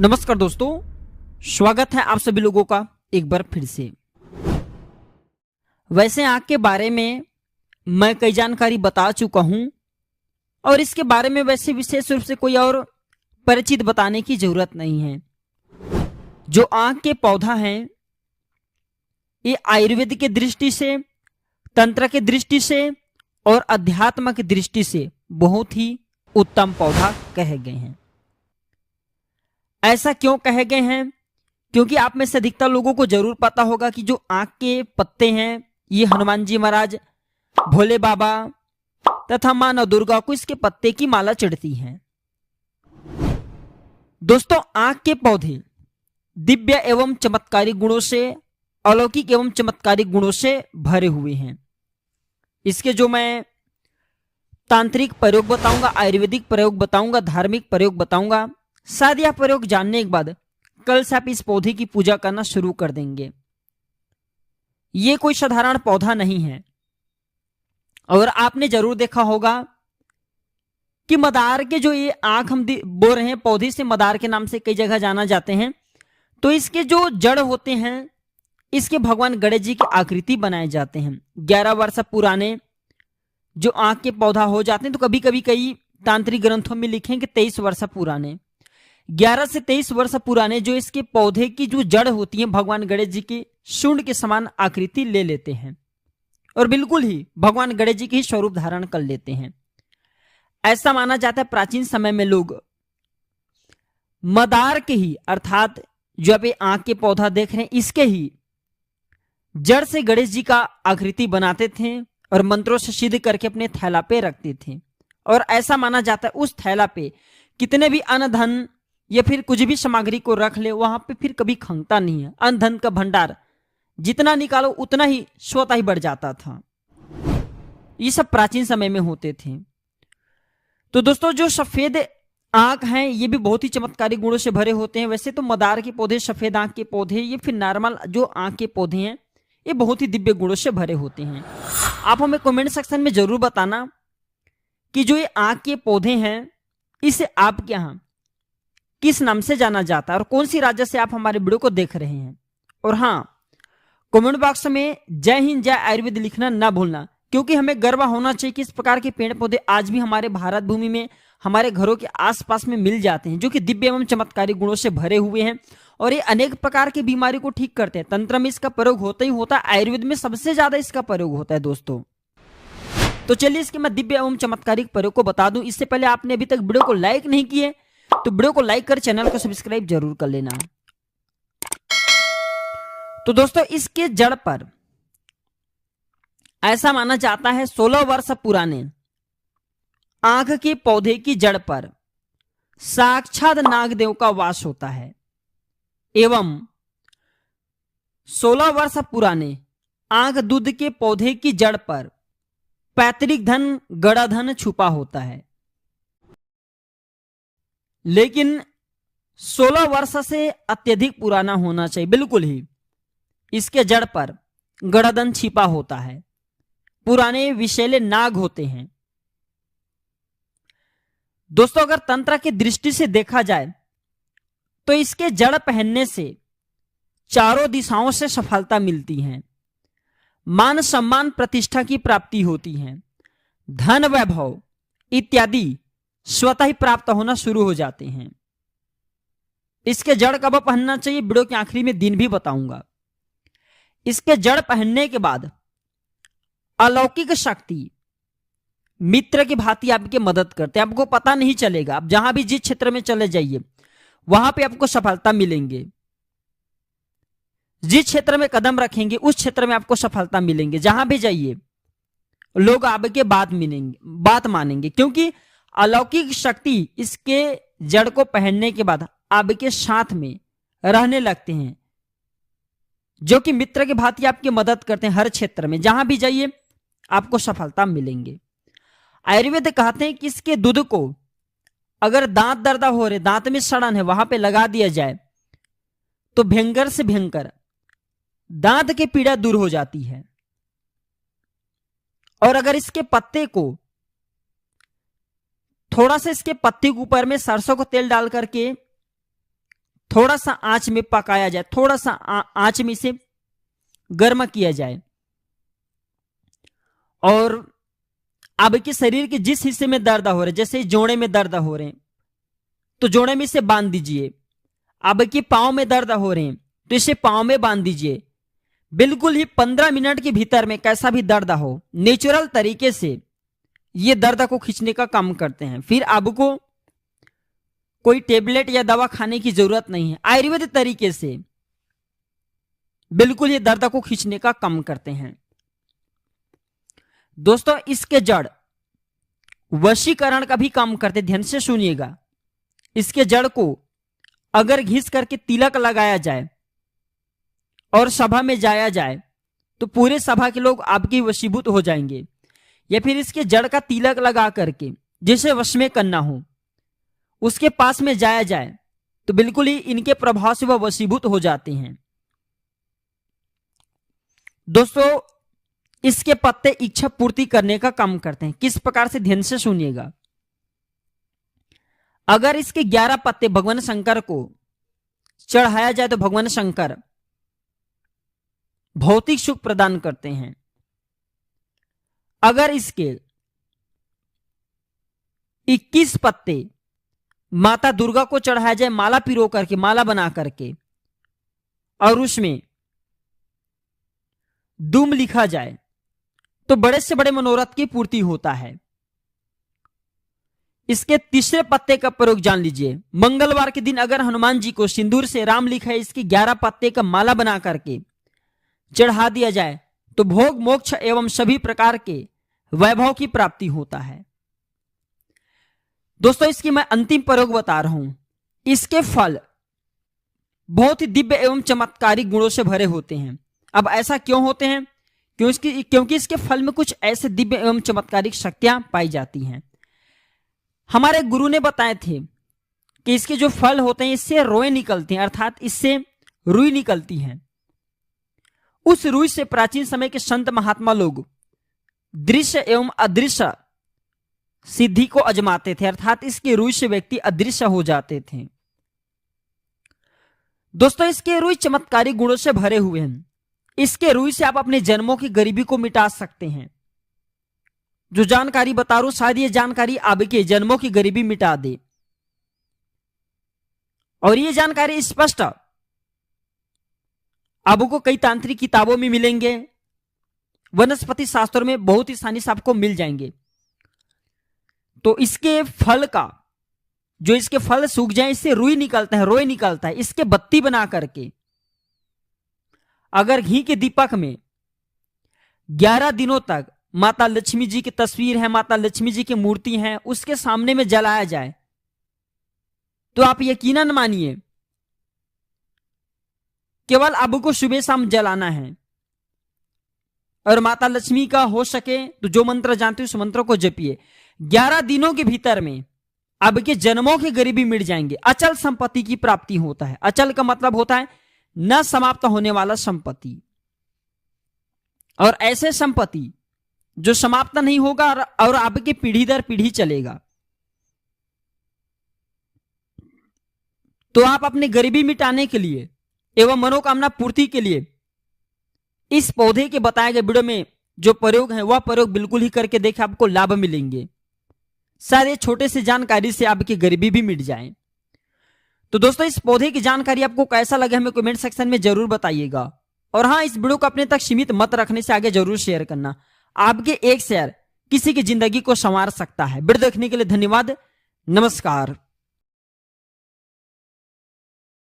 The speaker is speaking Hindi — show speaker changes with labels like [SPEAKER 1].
[SPEAKER 1] नमस्कार दोस्तों, स्वागत है आप सभी लोगों का एक बार फिर से। वैसे आँख के बारे में मैं कई जानकारी बता चुका हूं और इसके बारे में वैसे विशेष रूप से कोई और परिचित बताने की जरूरत नहीं है। जो आँख के पौधा हैं ये आयुर्वेद की दृष्टि से, तंत्र की दृष्टि से और अध्यात्म की दृष्टि से बहुत ही उत्तम पौधा कहे गए हैं। ऐसा क्यों कहे गए हैं? क्योंकि आप में से अधिकतर लोगों को जरूर पता होगा कि जो आँख के पत्ते हैं ये हनुमान जी महाराज, भोले बाबा तथा मां नव दुर्गा को इसके पत्ते की माला चढ़ती है। दोस्तों, आँख के पौधे दिव्य एवं चमत्कारिक गुणों से, अलौकिक एवं चमत्कारिक गुणों से भरे हुए हैं। इसके जो मैं तांत्रिक प्रयोग बताऊंगा, आयुर्वेदिक प्रयोग बताऊंगा, धार्मिक प्रयोग बताऊंगा, शायद यह प्रयोग जानने के बाद कल से आप इस पौधे की पूजा करना शुरू कर देंगे। ये कोई साधारण पौधा नहीं है। और आपने जरूर देखा होगा कि मदार के जो ये आंख हम बोल रहे हैं, पौधे से मदार के नाम से कई जगह जाना जाते हैं। तो इसके जो जड़ होते हैं इसके भगवान गणेश जी की आकृति बनाए जाते हैं। 11 वर्ष पुराने जो आंख के पौधा हो जाते हैं, तो कभी कभी कई तांत्रिक ग्रंथों में लिखे कि 23 वर्ष पुराने, 11 से 23 वर्ष पुराने जो इसके पौधे की जो जड़ होती है भगवान गणेश जी की शुंड के समान आकृति ले लेते हैं और बिल्कुल ही भगवान गणेश जी की स्वरूप धारण कर लेते हैं। ऐसा माना जाता है प्राचीन समय में लोग मदार के ही, अर्थात जो आप आंख के पौधा देख रहे हैं इसके ही जड़ से गणेश जी का आकृति बनाते थे और मंत्रों से सिद्ध करके अपने थैला पे रखते थे। और ऐसा माना जाता है उस थैला पे कितने भी अन्न धन या फिर कुछ भी सामग्री को रख ले वहां पे फिर कभी खंगता नहीं है। अन्न धन का भंडार जितना निकालो उतना ही स्वतः ही बढ़ जाता था। ये सब प्राचीन समय में होते थे। तो दोस्तों, जो सफेद आंख हैं ये भी बहुत ही चमत्कारी गुणों से भरे होते हैं। वैसे तो मदार के पौधे, सफेद आंख के पौधे, ये फिर नॉर्मल जो आंख के पौधे हैं ये बहुत ही दिव्य गुणों से भरे होते हैं। आप हमें कमेंट सेक्शन में जरूर बताना कि जो ये आंख के पौधे हैं इसे आपके यहाँ किस नाम से जाना जाता है और कौन सी राज्य से आप हमारे वीडियो को देख रहे हैं। और हाँ, कमेंट बॉक्स में जय हिंद, जय आयुर्वेद लिखना ना भूलना, क्योंकि हमें गर्व होना चाहिए कि इस प्रकार के पेड़ पौधे आज भी हमारे भारत भूमि में, हमारे घरों के आसपास में मिल जाते हैं, जो कि दिव्य एवं चमत्कारी गुणों से भरे हुए हैं और ये अनेक प्रकार की बीमारी को ठीक करते हैं। तंत्र में इसका प्रयोग होता ही होता है, आयुर्वेद में सबसे ज्यादा इसका प्रयोग होता है दोस्तों। तो चलिए इसके मैं दिव्य एवं चमत्कारिक प्रयोग को बता दूं। इससे पहले आपने अभी तक वीडियो को लाइक नहीं किए तो वीडियो को लाइक कर चैनल को सब्सक्राइब जरूर कर लेना। तो दोस्तों, इसके जड़ पर ऐसा माना जाता है 16 वर्ष पुराने आंख के पौधे की जड़ पर साक्षात नागदेव का वास होता है एवं 16 वर्ष पुराने आंख दूध के पौधे की जड़ पर पैतृक धन, गड़ा धन छुपा होता है। लेकिन 16 वर्ष से अत्यधिक पुराना होना चाहिए। बिल्कुल ही इसके जड़ पर गड़ाधन छिपा होता है, पुराने विषैले नाग होते हैं। दोस्तों, अगर तंत्र की दृष्टि से देखा जाए तो इसके जड़ पहनने से चारों दिशाओं से सफलता मिलती है, मान सम्मान प्रतिष्ठा की प्राप्ति होती है, धन वैभव इत्यादि स्वतः ही प्राप्त होना शुरू हो जाते हैं। इसके जड़ कब पहनना चाहिए वीडियो के आखिरी में दिन भी बताऊंगा। इसके जड़ पहनने के बाद अलौकिक शक्ति मित्र की भांति आपकी मदद करते हैं। आपको पता नहीं चलेगा, आप जहां भी जिस क्षेत्र में चले जाइए वहां पे आपको सफलता मिलेंगे। जिस क्षेत्र में कदम रखेंगे उस क्षेत्र में आपको सफलता मिलेंगे। जहां भी जाइए लोग आपके बात मानेंगे, क्योंकि अलौकिक शक्ति इसके जड़ को पहनने के बाद आपके साथ में रहने लगते हैं, जो कि मित्र की भांति आपकी मदद करते हैं। हर क्षेत्र में जहां भी जाइए आपको सफलता मिलेंगे। आयुर्वेद कहते हैं कि इसके दूध को अगर दांत दर्द हो रहे, दांत में सड़न है, वहां पे लगा दिया जाए तो भयंकर से भयंकर दांत की पीड़ा दूर हो जाती है। और अगर इसके पत्ते को थोड़ा सा इसके पत्ती के ऊपर में सरसों का तेल डाल करके थोड़ा सा आंच में पकाया जाए, थोड़ा सा आंच में इसे गर्म किया जाए और आपके शरीर के जिस हिस्से में दर्द हो रहे, जैसे जोड़े में दर्द हो रहे हैं तो जोड़े में इसे बांध दीजिए। आपके पांव में दर्द हो रहे हैं तो इसे पांव में बांध दीजिए। बिल्कुल ही 15 मिनट के भीतर में कैसा भी दर्द हो, नेचुरल तरीके से ये दर्द को खींचने का काम करते हैं। फिर आपको कोई टेबलेट या दवा खाने की जरूरत नहीं है, आयुर्वेद तरीके से बिल्कुल ये दर्द को खींचने का काम करते हैं। दोस्तों इसके जड़ वशीकरण का भी काम करते, ध्यान से सुनिएगा। इसके जड़ को अगर घिस करके तिलक लगाया जाए और सभा में जाया जाए तो पूरे सभा के लोग आपकी वशीभूत हो जाएंगे। या फिर इसके जड़ का तिलक लगा करके जिसे वश में करना हो उसके पास में जाया जाए तो बिल्कुल ही इनके प्रभाव से वह वशीभूत हो जाते हैं। दोस्तों इसके पत्ते इच्छा पूर्ति करने का काम करते हैं। किस प्रकार से, ध्यान से सुनिएगा। अगर इसके 11 पत्ते भगवान शंकर को चढ़ाया जाए तो भगवान शंकर भौतिक सुख प्रदान करते हैं। अगर इसके 21 पत्ते माता दुर्गा को चढ़ाया जाए, माला पिरो करके, माला बना करके, और उसमें दुम लिखा जाए तो बड़े से बड़े मनोरथ की पूर्ति होता है। इसके तीसरे पत्ते का प्रयोग जान लीजिए। मंगलवार के दिन अगर हनुमान जी को सिंदूर से राम लिखा है इसकी 11 पत्ते का माला बना करके चढ़ा दिया जाए तो भोग मोक्ष एवं सभी प्रकार के वैभव की प्राप्ति होता है। दोस्तों इसकी मैं अंतिम प्रयोग बता रहा हूं। इसके फल बहुत ही दिव्य एवं चमत्कारिक गुणों से भरे होते हैं। अब ऐसा क्यों होते हैं? क्योंकि इसके फल में कुछ ऐसे दिव्य एवं चमत्कारिक शक्तियां पाई जाती हैं। हमारे गुरु ने बताए थे कि इसके जो फल होते हैं इससे रोए निकलती हैं, अर्थात इससे रुई निकलती हैं। उस रुई से प्राचीन समय के संत महात्मा लोग दृश्य एवं अदृश्य सिद्धि को अजमाते थे, अर्थात इसके रुई से व्यक्ति अदृश्य हो जाते थे। दोस्तों इसके रुई चमत्कारिक गुणों से भरे हुए हैं। इसके रुई से आप अपने जन्मों की गरीबी को मिटा सकते हैं। जो जानकारी बता रहा हूं शायद ये जानकारी आपके जन्मों की गरीबी मिटा दे। और ये जानकारी स्पष्ट आपको कई तांत्रिक किताबों में मिलेंगे, वनस्पति शास्त्रों में बहुत ही आसानी से आपको मिल जाएंगे। तो इसके फल का, जो इसके फल सूख जाए इससे रुई निकलता है, रोए निकलता है। इसके बत्ती बना करके अगर घी के दीपक में 11 दिनों तक माता लक्ष्मी जी की तस्वीर है, माता लक्ष्मी जी की मूर्ति है, उसके सामने में जलाया जाए तो आप यकीनन मानिए केवल आपको सुबह शाम जलाना है। और माता लक्ष्मी का हो सके तो जो मंत्र जानते हो उस मंत्र को जपिए। 11 दिनों के भीतर में आपके जन्मों की गरीबी मिट जाएंगे। अचल संपत्ति की प्राप्ति होता है। अचल का मतलब होता है न समाप्त होने वाला संपत्ति, और ऐसे संपत्ति जो समाप्त नहीं होगा और आपके पीढ़ी दर पीढ़ी चलेगा। तो आप अपनी गरीबी मिटाने के लिए एवं मनोकामना पूर्ति के लिए इस पौधे के बताए गए वीडियो में जो प्रयोग है वह प्रयोग बिल्कुल ही करके देखें, आपको लाभ मिलेंगे। शायद ये छोटे से जानकारी से आपकी गरीबी भी मिट जाए। तो दोस्तों इस पौधे की जानकारी आपको कैसा लगे हमें कमेंट सेक्शन में जरूर बताइएगा। और हाँ, इस वीडियो को अपने तक सीमित मत रखने से आगे जरूर शेयर करना। आपके एक शेयर किसी की जिंदगी को संवार सकता है। वीडियो देखने के लिए धन्यवाद। नमस्कार।